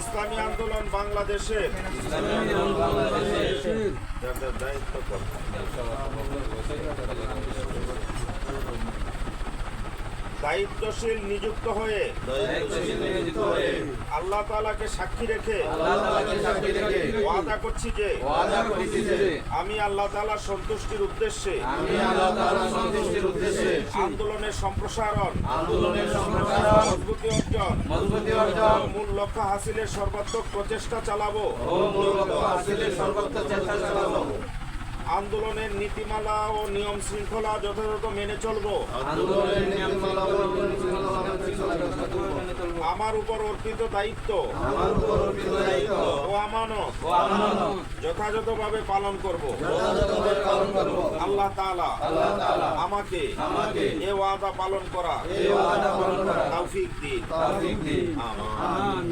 ইসলামী আন্দোলন বাংলাদেশের যাদের দায়িত্ব দায়িত্বশীল নিযুক্ত হয়ে আল্লাহ তাআলাকে সাক্ষী রেখে ওয়াদা করছি যে আমি আল্লাহ তাআলার সন্তুষ্টির উদ্দেশ্যে আন্দোলনের সম্প্রসারণ মজবুতি অর্জন মূল লক্ষ্য হাসিলের সর্বাত্মক প্রচেষ্টা চালাবো। আন্দোলনের নীতিমালা ও নিয়ম শৃঙ্খলা যথাযথ মেনে চলবো। আমার উপর অর্পিত দায়িত্ব ও আমানত যথাযথভাবে পালন করব। আল্লাহ তাআলা আমাকে এ ওয়াদা পালন করা তৌফিক দিন। আমিন।